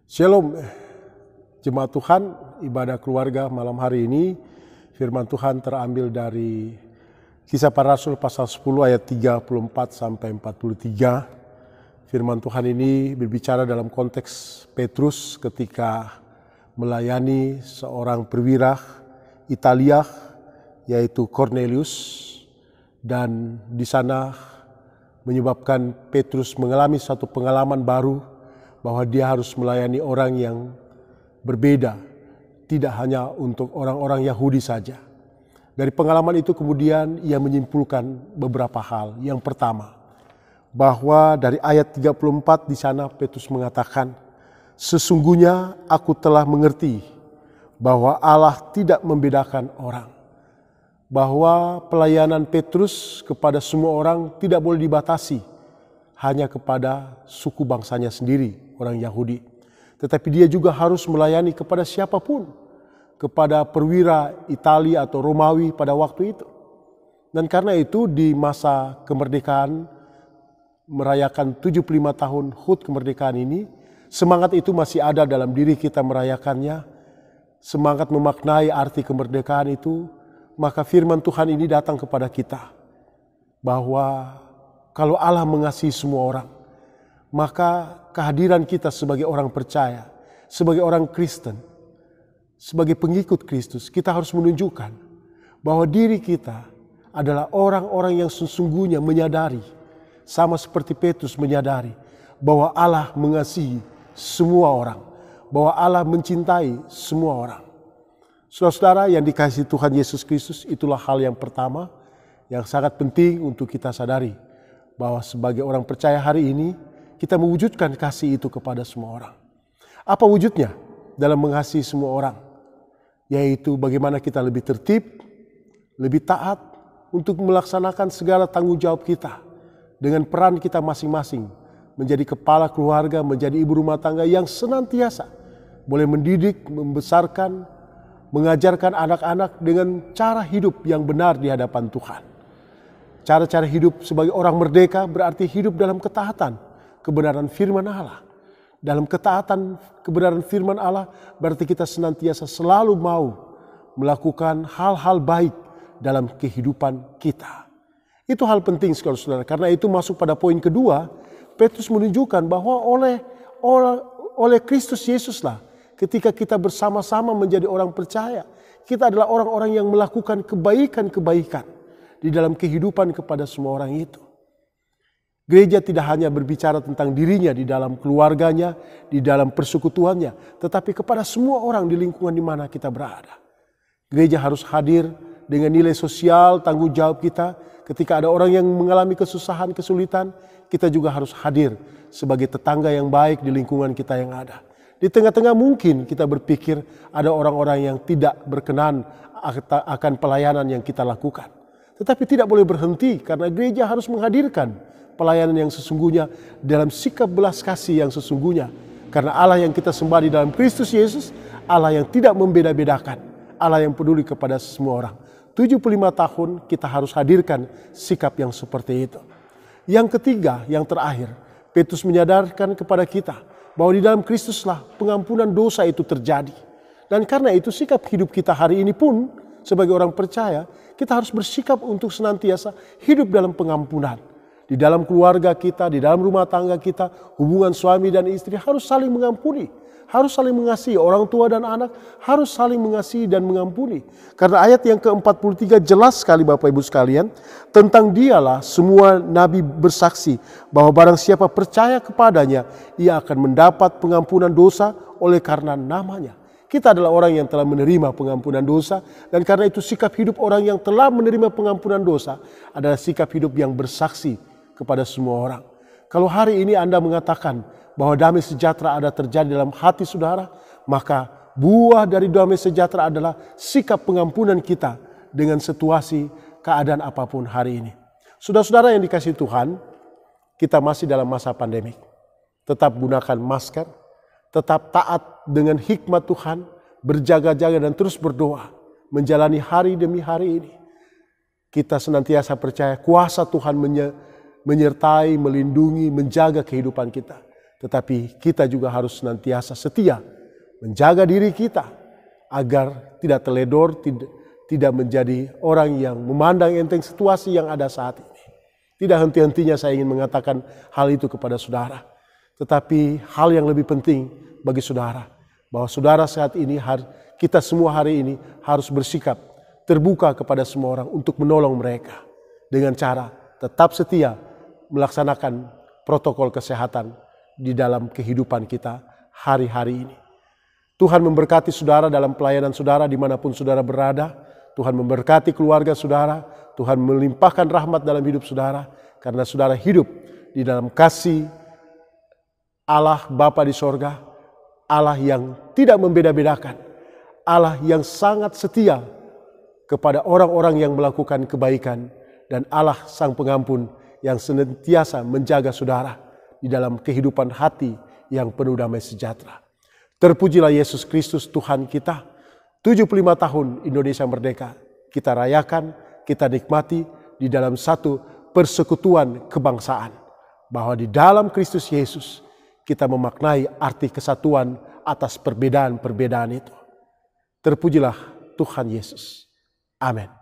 Shalom, jemaat Tuhan, ibadah keluarga malam hari ini, firman Tuhan terambil dari Kisah Para Rasul pasal 10 ayat 34 sampai 43. Firman Tuhan ini berbicara dalam konteks Petrus ketika melayani seorang perwira Italia yaitu Cornelius, dan di sana menyebabkan Petrus mengalami satu pengalaman baru bahwa dia harus melayani orang yang berbeda, tidak hanya untuk orang-orang Yahudi saja. Dari pengalaman itu kemudian ia menyimpulkan beberapa hal. Yang pertama, bahwa dari ayat 34 di sana Petrus mengatakan, "Sesungguhnya aku telah mengerti bahwa Allah tidak membedakan orang." Bahwa pelayanan Petrus kepada semua orang tidak boleh dibatasi hanya kepada suku bangsanya sendiri, orang Yahudi. Tetapi dia juga harus melayani kepada siapapun, kepada perwira Italia atau Romawi pada waktu itu. Dan karena itu di masa kemerdekaan, merayakan 75 tahun HUT kemerdekaan ini, semangat itu masih ada dalam diri kita merayakannya, semangat memaknai arti kemerdekaan itu. Maka firman Tuhan ini datang kepada kita, bahwa kalau Allah mengasihi semua orang, maka kehadiran kita sebagai orang percaya, sebagai orang Kristen, sebagai pengikut Kristus, kita harus menunjukkan bahwa diri kita adalah orang-orang yang sesungguhnya menyadari, sama seperti Petrus menyadari, bahwa Allah mengasihi semua orang, bahwa Allah mencintai semua orang. Saudara-saudara yang dikasihi Tuhan Yesus Kristus, itulah hal yang pertama yang sangat penting untuk kita sadari, bahwa sebagai orang percaya hari ini, kita mewujudkan kasih itu kepada semua orang. Apa wujudnya dalam mengasihi semua orang? Yaitu bagaimana kita lebih tertib, lebih taat untuk melaksanakan segala tanggung jawab kita dengan peran kita masing-masing, menjadi kepala keluarga, menjadi ibu rumah tangga yang senantiasa boleh mendidik, membesarkan, mengajarkan anak-anak dengan cara hidup yang benar di hadapan Tuhan. Cara-cara hidup sebagai orang merdeka berarti hidup dalam ketaatan kebenaran firman Allah. Dalam ketaatan kebenaran firman Allah berarti kita senantiasa selalu mau melakukan hal-hal baik dalam kehidupan kita. Itu hal penting saudara-saudara. Karena itu masuk pada poin kedua, Petrus menunjukkan bahwa oleh Kristus Yesuslah, ketika kita bersama-sama menjadi orang percaya, kita adalah orang-orang yang melakukan kebaikan-kebaikan di dalam kehidupan kepada semua orang itu. Gereja tidak hanya berbicara tentang dirinya di dalam keluarganya, di dalam persekutuannya, tetapi kepada semua orang di lingkungan di mana kita berada. Gereja harus hadir dengan nilai sosial, tanggung jawab kita. Ketika ada orang yang mengalami kesusahan, kesulitan, kita juga harus hadir sebagai tetangga yang baik di lingkungan kita yang ada. Di tengah-tengah mungkin kita berpikir ada orang-orang yang tidak berkenan akan pelayanan yang kita lakukan. Tetapi tidak boleh berhenti, karena gereja harus menghadirkan pelayanan yang sesungguhnya dalam sikap belas kasih yang sesungguhnya. Karena Allah yang kita sembah di dalam Kristus Yesus, Allah yang tidak membeda-bedakan, Allah yang peduli kepada semua orang. 75 tahun kita harus hadirkan sikap yang seperti itu. Yang ketiga, yang terakhir, Petrus menyadarkan kepada kita bahwa di dalam Kristuslah pengampunan dosa itu terjadi. Dan karena itu sikap hidup kita hari ini pun sebagai orang percaya, kita harus bersikap untuk senantiasa hidup dalam pengampunan. Di dalam keluarga kita, di dalam rumah tangga kita, hubungan suami dan istri harus saling mengampuni. Harus saling mengasihi, orang tua dan anak harus saling mengasihi dan mengampuni. Karena ayat yang ke-43 jelas sekali Bapak Ibu sekalian, tentang dialah semua nabi bersaksi bahwa barang siapa percaya kepadanya, ia akan mendapat pengampunan dosa oleh karena namanya. Kita adalah orang yang telah menerima pengampunan dosa, dan karena itu sikap hidup orang yang telah menerima pengampunan dosa adalah sikap hidup yang bersaksi kepada semua orang. Kalau hari ini Anda mengatakan bahwa damai sejahtera ada terjadi dalam hati saudara, maka buah dari damai sejahtera adalah sikap pengampunan kita dengan situasi keadaan apapun hari ini. Saudara-saudara yang dikasihi Tuhan, kita masih dalam masa pandemik. Tetap gunakan masker, tetap taat dengan hikmat Tuhan, berjaga-jaga dan terus berdoa, menjalani hari demi hari ini. Kita senantiasa percaya kuasa Tuhan menyertai, melindungi, menjaga kehidupan kita. tetapi kita juga harus senantiasa setia menjaga diri kita agar tidak teledor, tidak menjadi orang yang memandang enteng situasi yang ada saat ini. Tidak henti-hentinya saya ingin mengatakan hal itu kepada saudara. Tetapi hal yang lebih penting bagi saudara, bahwa saudara saat ini, kita semua hari ini harus bersikap terbuka kepada semua orang untuk menolong mereka. Dengan cara tetap setia melaksanakan protokol kesehatan di dalam kehidupan kita hari-hari ini. Tuhan memberkati saudara dalam pelayanan saudara dimanapun saudara berada. Tuhan memberkati keluarga saudara. Tuhan melimpahkan rahmat dalam hidup saudara. Karena saudara hidup di dalam kasih Allah Bapa di sorga. Allah yang tidak membeda-bedakan. Allah yang sangat setia kepada orang-orang yang melakukan kebaikan. Dan Allah Sang Pengampun yang senantiasa menjaga saudara di dalam kehidupan hati yang penuh damai sejahtera. Terpujilah Yesus Kristus Tuhan kita. 75 tahun Indonesia merdeka. Kita rayakan, kita nikmati di dalam satu persekutuan kebangsaan. Bahwa di dalam Kristus Yesus kita memaknai arti kesatuan atas perbedaan-perbedaan itu. Terpujilah Tuhan Yesus. Amin.